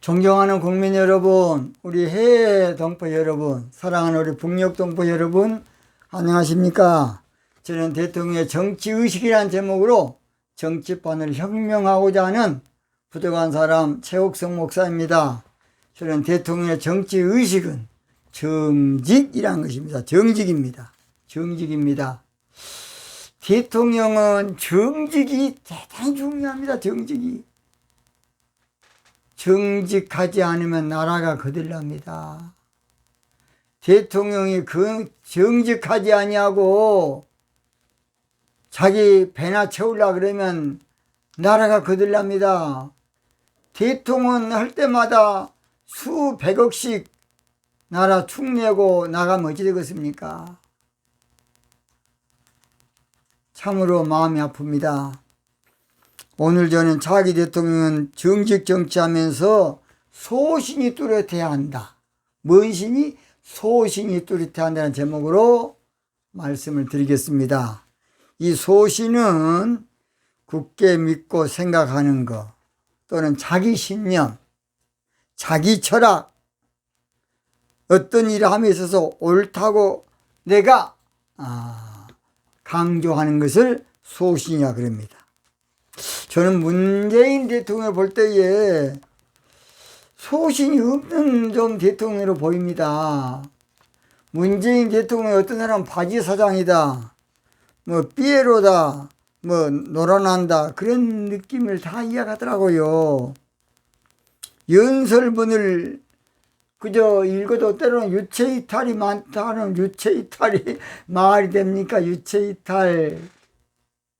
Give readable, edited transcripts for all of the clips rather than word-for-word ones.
존경하는 국민 여러분, 우리 해외 동포 여러분, 사랑하는 우리 북녘 동포 여러분, 안녕하십니까? 저는 대통령의 정치의식이라는 제목으로 정치판을 혁명하고자 하는 부족한 사람 최옥성 목사입니다. 저는 대통령의 정치의식은 정직이라는 것입니다. 정직입니다. 정직입니다. 대통령은 정직이 대단히 중요합니다. 정직이. 정직하지 않으면 나라가 거들납니다. 대통령이 정직하지 아니하고 자기 배나 채우려고 그러면 나라가 거들납니다. 대통령 할 때마다 수백억씩 나라 축내고 나가면 어찌 되겠습니까? 참으로 마음이 아픕니다. 오늘 저는 차기 대통령은 정직 정치하면서 소신이 뚜렷해야 한다. 뭔 신이? 소신이 뚜렷해야 한다는 제목으로 말씀을 드리겠습니다. 이 소신은 굳게 믿고 생각하는 것, 또는 자기 신념, 자기 철학, 어떤 일을 함에 있어서 옳다고 내가 강조하는 것을 소신이라 그럽니다. 저는 문재인 대통령을 볼 때에 소신이 없는 좀 대통령으로 보입니다. 문재인 대통령이 어떤 사람은 바지 사장이다, 삐에로다, 노란한다, 그런 느낌을 다 이야기하더라고요. 연설문을 그저 읽어도 때로는 유체이탈이 많다는, 유체이탈이 말이 됩니까? 유체이탈.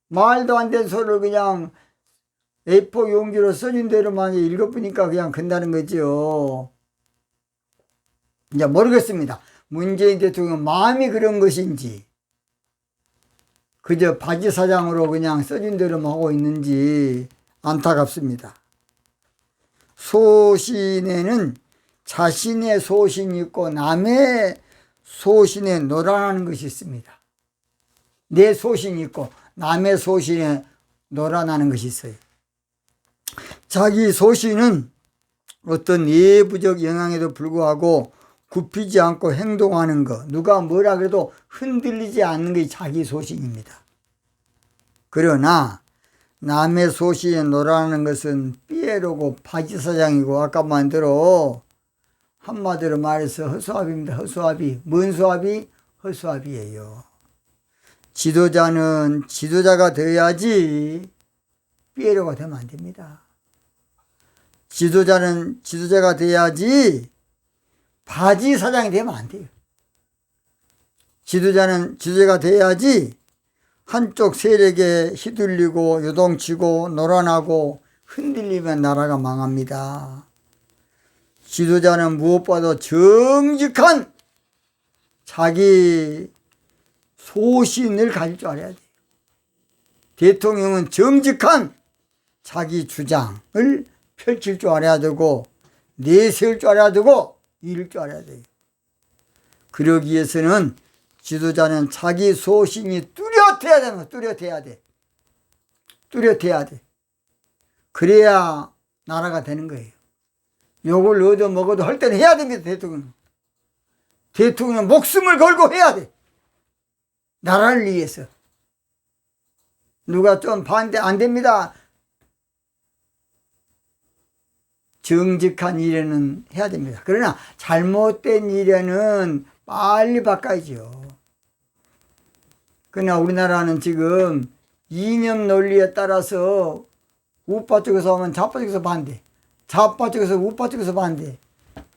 말도 안 되는 소리를 그냥 A4 용기로 써준 대로만 읽어보니까 그냥 건다는 거죠. 이제 모르겠습니다. 문재인 대통령 마음이 그런 것인지, 그저 바지 사장으로 그냥 써준 대로만 하고 있는지 안타깝습니다. 소신에는 자신의 소신이 있고 남의 소신에 놀아나는 것이 있습니다. 내 소신이 있고 남의 소신에 놀아나는 것이 있어요. 자기 소신은 어떤 외부적 영향에도 불구하고 굽히지 않고 행동하는 것, 누가 뭐라 그래도 흔들리지 않는 것이 자기 소신입니다. 그러나 남의 소신에 놀아나는 것은 삐에로고 바지사장이고 아까 말대로 한마디로 말해서 허수아비입니다. 허수아비. 뭔 수아비? 허수아비예요. 지도자는 지도자가 되어야지 삐에로가 되면 안 됩니다. 지도자는 지도자가 돼야지 바지 사장이 되면 안 돼요. 지도자는 지도자가 돼야지 한쪽 세력에 휘둘리고 요동치고 놀아나고 흔들리면 나라가 망합니다. 지도자는 무엇보다도 정직한 자기 소신을 가질 줄 알아야 돼요. 대통령은 정직한 자기 주장을 펼칠 줄 알아야 되고, 내세울 줄 알아야 되고, 이룰 줄 알아야 돼요. 그러기 위해서는 지도자는 자기 소신이 뚜렷해야 되는 거야. 뚜렷해야 돼. 뚜렷해야 돼. 그래야 나라가 되는 거예요. 욕을 얻어 먹어도 할 때는 해야 됩니다. 대통령은. 대통령은 목숨을 걸고 해야 돼. 나라를 위해서. 누가 좀 반대 안 됩니다. 정직한 일에는 해야 됩니다. 그러나 잘못된 일에는 빨리 바꿔야죠. 그러나 우리나라는 지금 이념 논리에 따라서 우파 쪽에서 하면 좌파 쪽에서 반대, 좌파 쪽에서 우파 쪽에서 반대.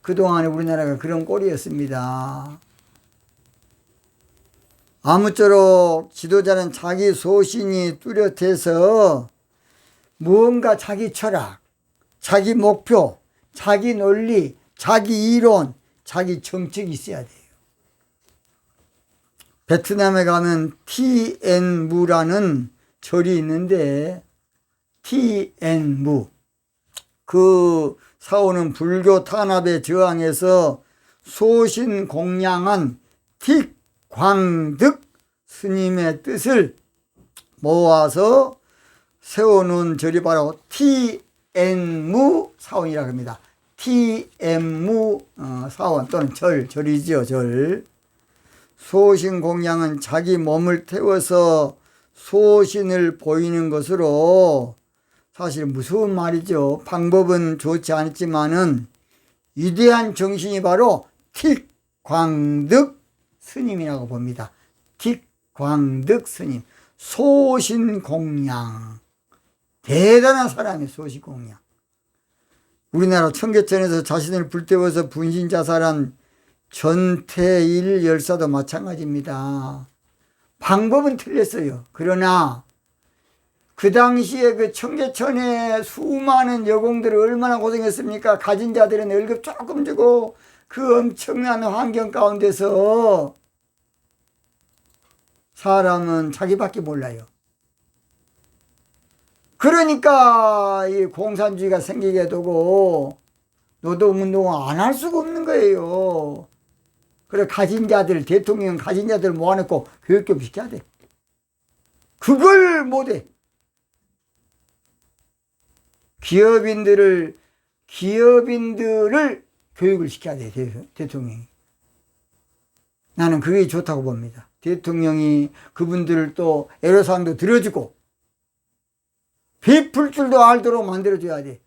그동안에 우리나라가 그런 꼴이었습니다. 아무쪼록 지도자는 자기 소신이 뚜렷해서 무언가 자기 철학, 자기 목표, 자기 논리, 자기 이론, 자기 정책이 있어야 돼요. 베트남에 가면 티엔무라는 절이 있는데, 티엔무, 그 사오는 불교 탄압에 저항해서 소신공양한 틱광득 스님의 뜻을 모아서 세워놓은 절이 바로 티엔무 사원이라고 합니다. TM무 사원 또는 절이지요. 절. 소신공양은 자기 몸을 태워서 소신을 보이는 것으로, 사실 무서운 말이죠. 방법은 좋지 않지만은 위대한 정신이 바로 틱광득 스님이라고 봅니다. 틱광득 스님. 소신공양. 대단한 사람이에요. 소신공양. 우리나라 청계천에서 자신을 불태워서 분신자살한 전태일 열사도 마찬가지입니다. 방법은 틀렸어요. 그러나 그 당시에 그 청계천에 수많은 여공들을 얼마나 고생했습니까? 가진 자들은 월급 조금 주고 그 엄청난 환경 가운데서 사람은 자기밖에 몰라요. 그러니까 이 공산주의가 생기게 되고 노동운동을 안 할 수가 없는 거예요. 그래, 가진 자들, 대통령 가진 자들 모아놓고 교육좀 시켜야 돼. 그걸 못해. 기업인들을 교육을 시켜야 돼, 대통령이. 나는 그게 좋다고 봅니다. 대통령이 그분들을 또 애로사항도 들어주고 베풀 줄도 알도록 만들어줘야 돼.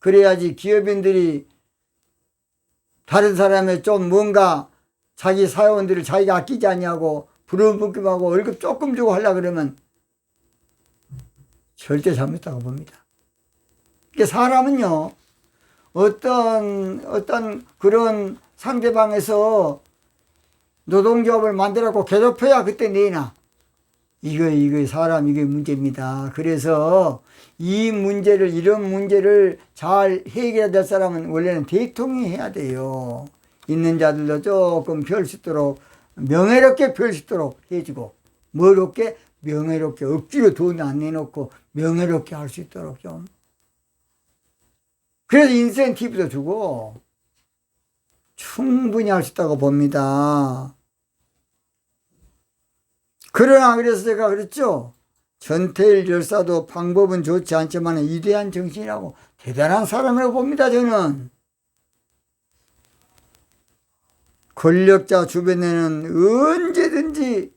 그래야지 기업인들이 다른 사람의 좀 뭔가 자기 사회원들을 자기가 아끼지 않냐고 부름붙임하고 월급 조금 주고 하려고 그러면 절대 잘못했다고 봅니다. 그러니까 사람은요, 어떤 그런 상대방에서 노동조합을 만들어갖고 괴롭혀야 그때 내나. 이거 사람, 이게 문제입니다. 그래서 이런 문제를 잘 해결해야 될 사람은 원래는 대통령이 해야 돼요. 있는 자들도 조금 별 수 있도록, 명예롭게 별 수 있도록 해주고, 뭐롭게? 명예롭게, 억지로 돈 안 내놓고 명예롭게 할 수 있도록 좀. 그래서 인센티브도 주고 충분히 할 수 있다고 봅니다. 그러나 그래서 제가 그랬죠. 전태일 열사도 방법은 좋지 않지만 위대한 정신이라고, 대단한 사람이라고 봅니다. 저는. 권력자 주변에는 언제든지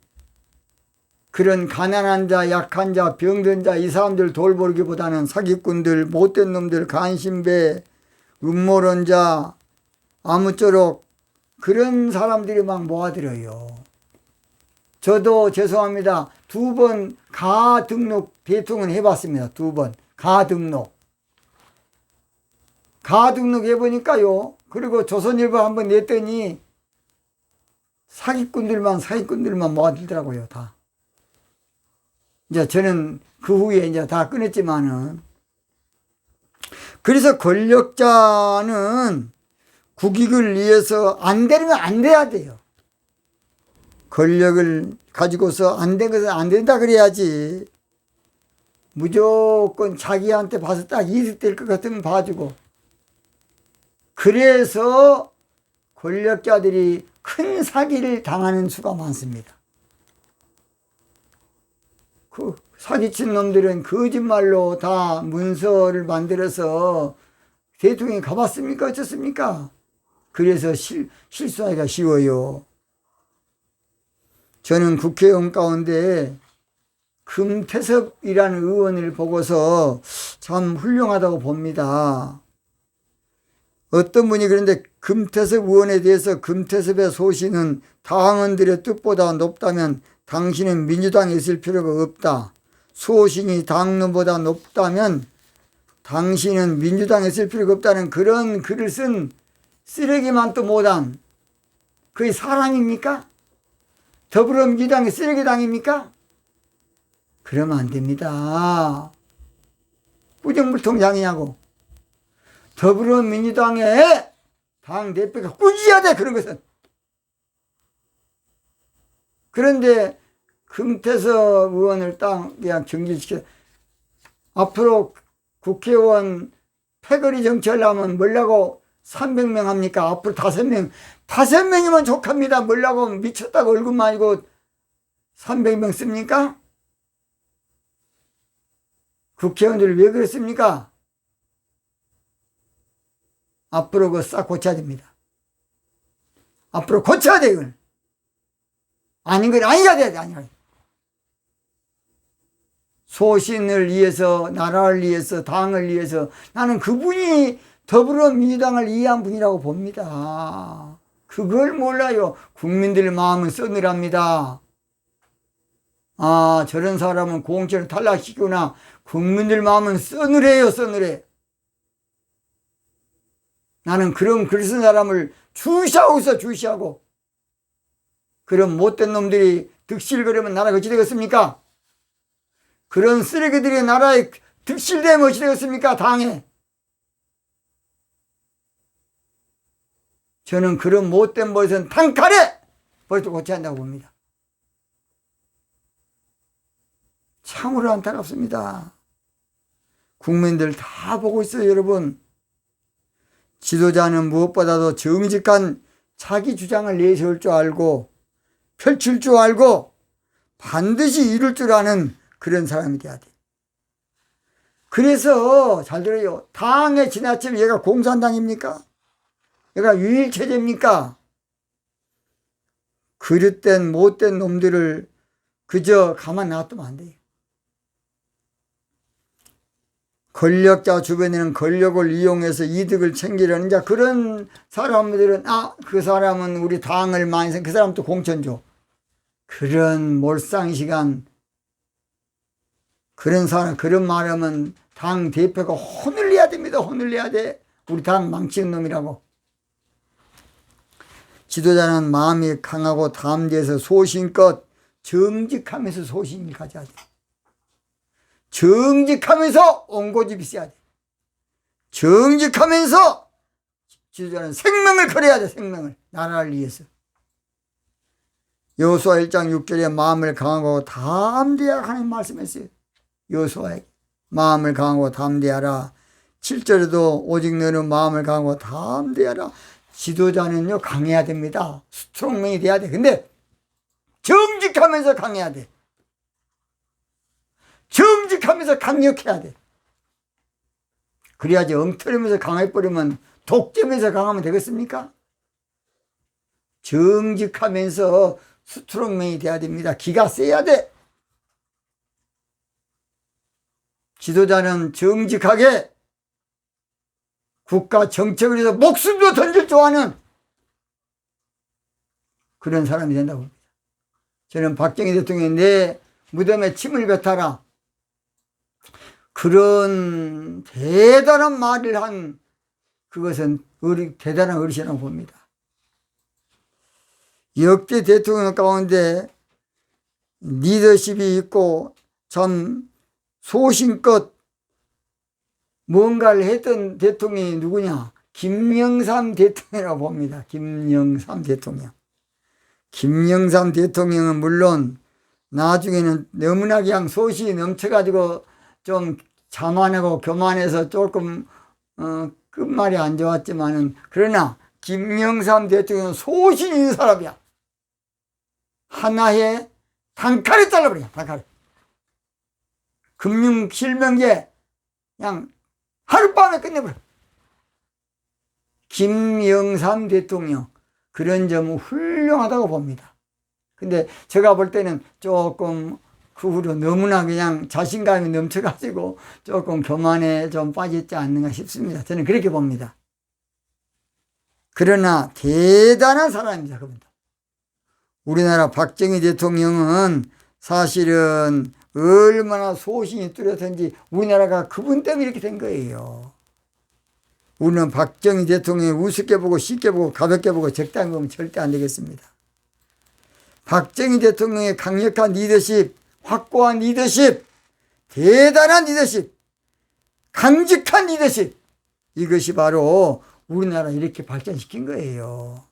그런 가난한 자, 약한 자, 병든 자, 이 사람들 돌보기보다는 사기꾼들, 못된 놈들, 간신배, 음모론자, 아무쪼록 그런 사람들이 막 모아들어요. 저도 죄송합니다. 2번 가등록 대통령 해봤습니다. 2번 가등록 해보니까요. 그리고 조선일보 한번 냈더니 사기꾼들만 모아들더라고요. 다. 이제 저는 그 후에 이제 다 끊었지만은, 그래서 권력자는 국익을 위해서 안 되면 안 돼야 돼요. 권력을 가지고서 안 된 것은 안 된다 그래야지. 무조건 자기한테 봐서 딱 이득될 것 같으면 봐주고. 그래서 권력자들이 큰 사기를 당하는 수가 많습니다. 그 사기친 놈들은 거짓말로 다 문서를 만들어서 대통령이 가봤습니까? 어쩌습니까? 그래서 실수하기가 쉬워요. 저는 국회의원 가운데 금태섭이라는 의원을 보고서 참 훌륭하다고 봅니다. 어떤 분이 그런데 금태섭 의원에 대해서, 금태섭의 소신은 당원들의 뜻보다 높다면 당신은 민주당에 있을 필요가 없다. 소신이 당론보다 높다면 당신은 민주당에 있을 필요가 없다는 그런 글을 쓴 쓰레기만도 못한, 그게 사람입니까? 더불어민주당이 쓰레기당입니까? 그러면 안 됩니다. 부정불통장이냐고. 더불어민주당의 당대표가 꾸짖어야 돼, 그런 것은. 그런데 금태섭 의원을 딱 그냥 경질시켜. 앞으로 국회의원 패거리 정치하려면 뭐라고 300명 합니까? 앞으로 5명이면 족합니다. 뭐라고 미쳤다고 얼굴만 아니고 300명 씁니까? 국회의원들 왜 그랬습니까? 앞으로 그거 싹 고쳐야 됩니다. 앞으로 고쳐야 돼, 이걸. 아닌 건 아니가 돼야 돼, 아니가. 소신을 위해서, 나라를 위해서, 당을 위해서 나는 그분이 더불어민주당을 이해한 분이라고 봅니다. 그걸 몰라요. 국민들 마음은 서늘합니다. 아, 저런 사람은 공천을 탈락시키구나. 국민들 마음은 서늘해요, 서늘해. 나는 그런 글 쓴 사람을 주시하고 있어, 주시하고. 그런 못된 놈들이 득실거리면 나라가 어찌 되겠습니까? 그런 쓰레기들이 나라에 득실되면 어찌 되겠습니까? 당에. 저는 그런 못된 버릇은 단칼에 벌써 고쳐야 한다고 봅니다. 참으로 안타깝습니다. 국민들 다 보고 있어요, 여러분. 지도자는 무엇보다도 정직한 자기 주장을 내세울 줄 알고 펼칠 줄 알고 반드시 이룰 줄 아는 그런 사람이 돼야 돼. 그래서 잘 들어요. 당에 지나치면 얘가 공산당입니까? 얘가 유일체제입니까? 그릇된 못된 놈들을 그저 가만 놔두면 안 돼요. 권력자 주변에는 권력을 이용해서 이득을 챙기려는 자 그런 사람들은 그 사람은 우리 당을 많이 그 사람 또 공천 줘. 그런 몰상시간 그런 사람 그런 말하면 당 대표가 혼을 내야 됩니다. 혼을 내야 돼. 우리 당 망치는 놈이라고. 지도자는 마음이 강하고 담대해서 소신껏 정직하면서 소신을 가져야 돼. 정직하면서 온고집이 있어야 돼. 정직하면서 지도자는 생명을 걸어야 돼. 생명을. 나라를 위해서. 여호수아 1장 6절에 마음을 강하고 담대하라 하나님 말씀했어요. 여호수아에게 마음을 강하고 담대하라. 7절에도 오직 너는 마음을 강하고 담대하라. 지도자는요 강해야 됩니다. 스트롱맨이 돼야 돼. 근데 정직하면서 강해야 돼. 정직하면서 강력해야 돼. 그래야지 엉터리면서 강해버리면 독점해서 강하면 되겠습니까? 정직하면서 스트롱맨이 돼야 됩니다. 기가 세야 돼. 지도자는 정직하게 국가 정책을 위해서 목숨도 던질 줄 아는 그런 사람이 된다고 봅니다. 저는 박정희 대통령이 내 무덤에 침을 뱉어라. 그런 대단한 말을 한 그것은 대단한 어르신이라고 봅니다. 역대 대통령 가운데 리더십이 있고 참 소신껏 뭔가를 했던 대통령이 누구냐? 김영삼 대통령이라고 봅니다. 김영삼 대통령. 김영삼 대통령은 물론 나중에는 너무나 그냥 소신이 넘쳐가지고 좀 자만하고 교만해서 조금 끝말이 안 좋았지만은 그러나 김영삼 대통령은 소신 있는 사람이야. 하나의 단칼에 잘라버려. 단칼에. 금융 실명제 그냥 하룻밤에 끝내버려. 김영삼 대통령 그런 점은 훌륭하다고 봅니다. 근데 제가 볼 때는 조금 그 후로 너무나 그냥 자신감이 넘쳐가지고 조금 교만에 좀 빠졌지 않는가 싶습니다. 저는 그렇게 봅니다. 그러나 대단한 사람입니다. 그분도. 우리나라 박정희 대통령은 사실은 얼마나 소신이 뚜렷한지 우리나라가 그분 때문에 이렇게 된 거예요. 우리는 박정희 대통령이 우습게 보고 쉽게 보고 가볍게 보고 적당히 보면 절대 안 되겠습니다. 박정희 대통령의 강력한 리더십, 확고한 리더십, 대단한 리더십, 강직한 리더십 이것이 바로 우리나라 이렇게 발전시킨 거예요.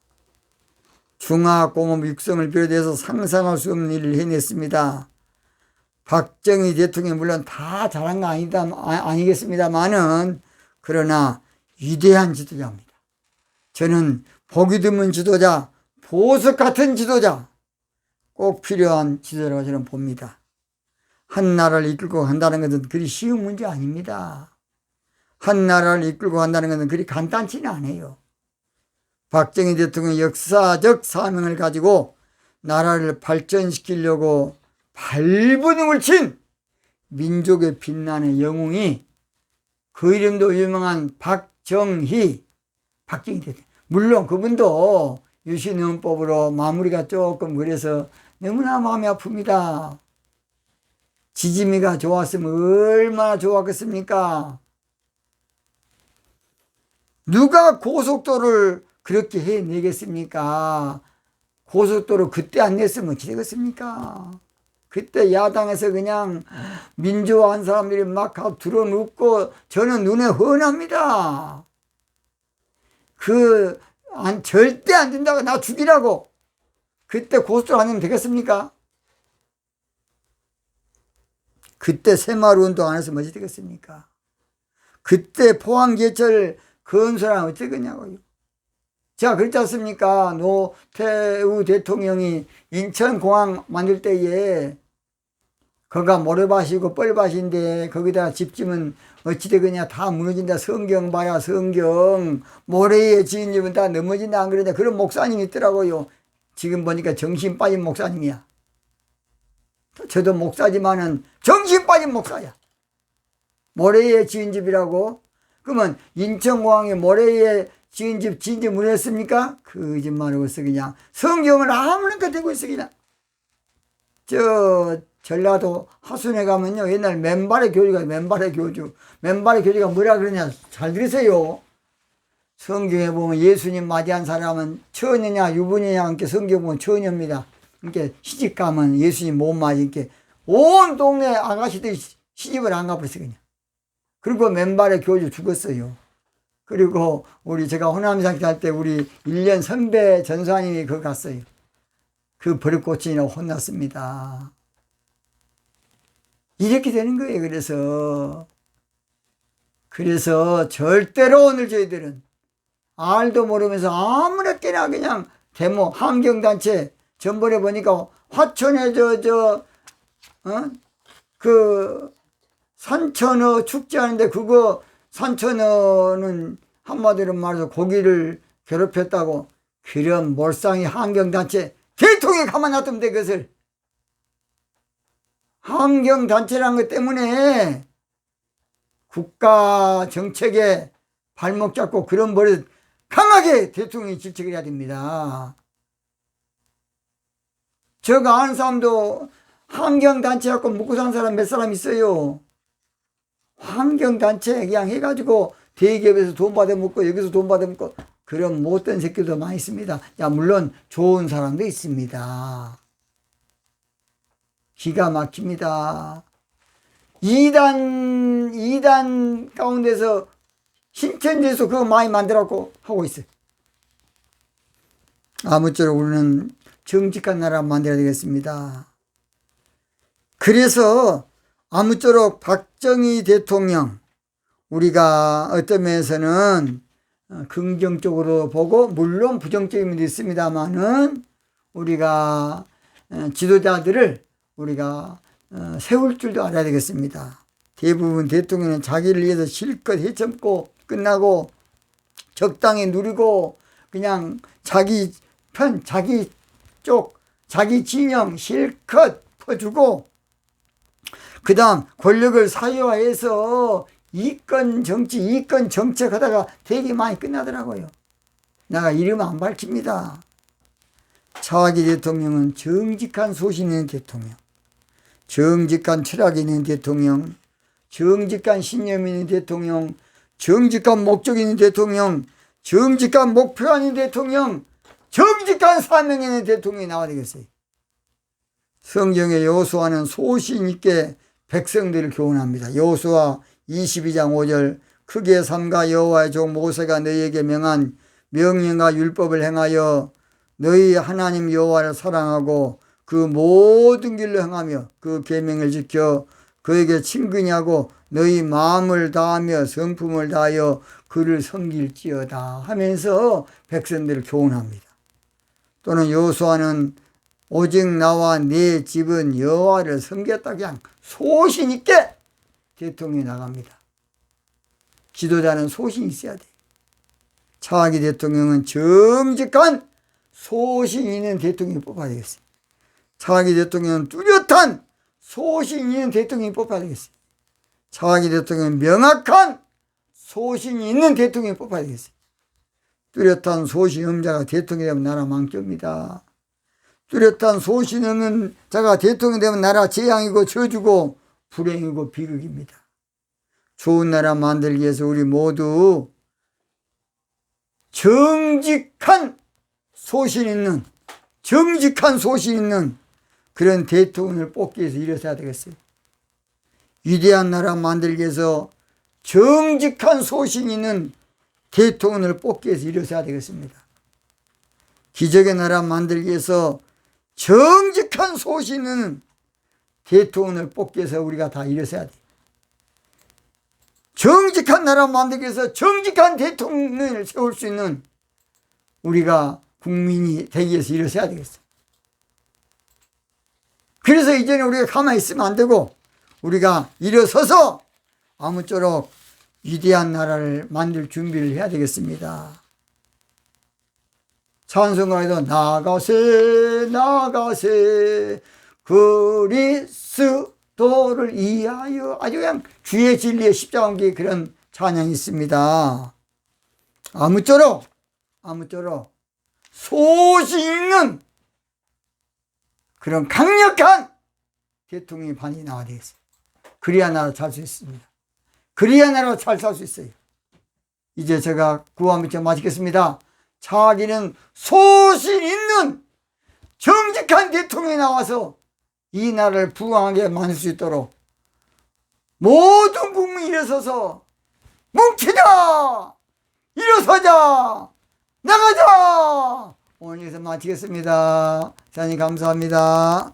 중화공업 육성을 비롯해서 상상할 수 없는 일을 해냈습니다. 박정희 대통령이 물론 다 잘한 거 아니겠습니다만은 그러나 위대한 지도자입니다. 저는 보기 드문 지도자, 보석 같은 지도자 꼭 필요한 지도자라고 저는 봅니다. 한 나라를 이끌고 간다는 것은 그리 쉬운 문제 아닙니다. 한 나라를 이끌고 간다는 것은 그리 간단치는 않아요. 박정희 대통령의 역사적 사명을 가지고 나라를 발전시키려고 발버둥을 친 민족의 빛나는 영웅이, 그 이름도 유명한 박정희 대통령. 물론 그분도 유신헌법으로 마무리가 조금 그래서 너무나 마음이 아픕니다. 지짐이가 좋았으면 얼마나 좋았겠습니까? 누가 고속도로를 그렇게 해내겠습니까? 고속도로 그때 안 냈으면 어찌 되겠습니까? 그때 야당에서 그냥 민주화한 사람들이 막 들어눕고 저는 눈에 훤합니다. 절대 안 된다고, 나 죽이라고. 그때 고속도로 안 내면 되겠습니까? 그때 새마을 운동 안 했으면 어찌 되겠습니까? 그때 포항제철 건설하면 어쩌겠냐고요. 자, 그렇지 않습니까? 노태우 대통령이 인천공항 만들 때에 거기가 모래밭이고 뻘밭인데 거기다 집 지면 어찌 되겠냐, 다 무너진다. 성경 봐야 성경. 모래에 지은 집은 다 넘어진다, 안 그러냐. 그런 목사님이 있더라고요. 지금 보니까 정신 빠진 목사님이야. 저도 목사지만은 정신 빠진 목사야. 모래에 지은 집이라고? 그러면 인천공항에 모래에 지은 집 무너졌습니까? 거짓말하고 있어. 그냥 성경을 아무렇게 대고 있어. 그냥 전라도 하순에 가면요, 옛날 맨발의 교주가 뭐라 그러냐, 잘 들으세요. 성경에 보면 예수님 맞이한 사람은 처녀냐 유부녀냐, 함께 성경 보면 처녀입니다. 그러니까 시집 가면 예수님 못 맞으니까 온 동네 아가씨들이 시집을 안 가버렸어요. 그냥. 그리고 맨발의 교주 죽었어요. 그리고 제가 호남이상 할 때 우리 1년 선배 전사님이 거기 갔어요. 그 버릇고치느라고 혼났습니다. 이렇게 되는 거예요. 그래서 절대로 오늘 저희들은 알도 모르면서 아무렇게나 그냥 데모, 환경단체, 전번에 보니까 화천에 산천어 축제하는데 그거 산천어는 한마디로 말해서 고기를 괴롭혔다고, 그런 몰상이 환경단체 대통령이 가만 놔두면 돼. 그것을 환경단체라는 것 때문에 국가 정책에 발목 잡고 그런 버릇 강하게 대통령이 질책을 해야 됩니다. 제가 아는 사람도 환경단체 갖고 먹고 사는 사람 몇 사람 있어요. 환경단체 그냥 해가지고 대기업에서 돈 받아먹고 여기서 돈 받아먹고 그런 못된 새끼도 많이 있습니다. 물론 좋은 사람도 있습니다. 기가 막힙니다. 2단 가운데서 신천지에서 그거 많이 만들었고 하고 있어요. 아무쪼록 우리는 정직한 나라 만들어야 되겠습니다. 그래서 아무쪼록 박정희 대통령, 우리가 어떤 면에서는 긍정적으로 보고 물론 부정적인 면도 있습니다만은 우리가 지도자들을 우리가 세울 줄도 알아야 되겠습니다. 대부분 대통령은 자기를 위해서 실컷 헤쳐먹고 끝나고 적당히 누리고 그냥 자기 편, 자기 쪽, 자기 진영 실컷 퍼주고 그 다음 권력을 사유화해서 이권 정치, 이권 정책 하다가 되게 많이 끝나더라고요. 내가 이름 안 밝힙니다. 차기 대통령은 정직한 소신 있는 대통령, 정직한 철학이 있는 대통령, 정직한 신념이 있는 대통령, 정직한 목적이 있는 대통령, 정직한 목표가 있는 대통령, 정직한 사명이 있는 대통령이 나와야 되겠어요. 성경의 여호수아는 소신 있게 백성들을 교훈합니다. 여호수아 22장 5절, 크게 삼가 여호와의 종 모세가 너희에게 명한 명령과 율법을 행하여 너희 하나님 여호와를 사랑하고 그 모든 길로 행하며 그 계명을 지켜 그에게 친근히 하고 너희 마음을 다하며 성품을 다하여 그를 섬길지어다 하면서 백성들을 교훈합니다. 또는 여호수아는 오직 나와 네 집은 여호와를 섬겼다, 그냥 소신 있게 대통령이 나갑니다. 지도자는 소신이 있어야 돼. 차기 대통령은 정직한 소신 있는 대통령이 뽑아야 되겠어요. 차기 대통령은 뚜렷한 소신 있는 대통령이 뽑아야 되겠어요. 차기 대통령은 명확한 소신이 있는 대통령이 뽑아야 되겠어요. 뚜렷한 소신 없는 자가 대통령이 되면 나라 망쳐입니다. 뚜렷한 소신 없는 자가 대통령이 되면 나라 재앙이고 저주고 불행이고 비극입니다. 좋은 나라 만들기 위해서 우리 모두 정직한 소신 있는 그런 대통령을 뽑기 위해서 일어서야 되겠어요. 위대한 나라 만들기 위해서 정직한 소신 있는 대통령을 뽑기 위해서 일어서야 되겠습니다. 기적의 나라 만들기 위해서 정직한 소신 있는 대통령을 뽑기 위해서 우리가 다 일어서야 돼. 정직한 나라 만들기 위해서 정직한 대통령을 세울 수 있는 우리가 국민이 되기 위해서 일어서야 되겠어요. 그래서 이제는 우리가 가만히 있으면 안 되고 우리가 일어서서 아무쪼록 위대한 나라를 만들 준비를 해야 되겠습니다. 찬송가에도 나가세 나가세 그리스도를 위하여 아주 그냥 주의 진리의 십자가 옮기 그런 찬양이 있습니다. 아무쪼록 소신 있는 그런 강력한 대통령이 반드시 나와야 되겠어요. 그래야 나라 잘 수 있습니다. 그래야 나라 잘 살 수 있어요. 이제 제가 구호하면서 마치겠습니다. 차기는 소신 있는 정직한 대통령이 나와서 이 나라를 부강하게 만들 수 있도록 모든 국민이 일어서서 뭉치자! 일어서자! 나가자! 오늘 여기서 마치겠습니다. 사장님 감사합니다.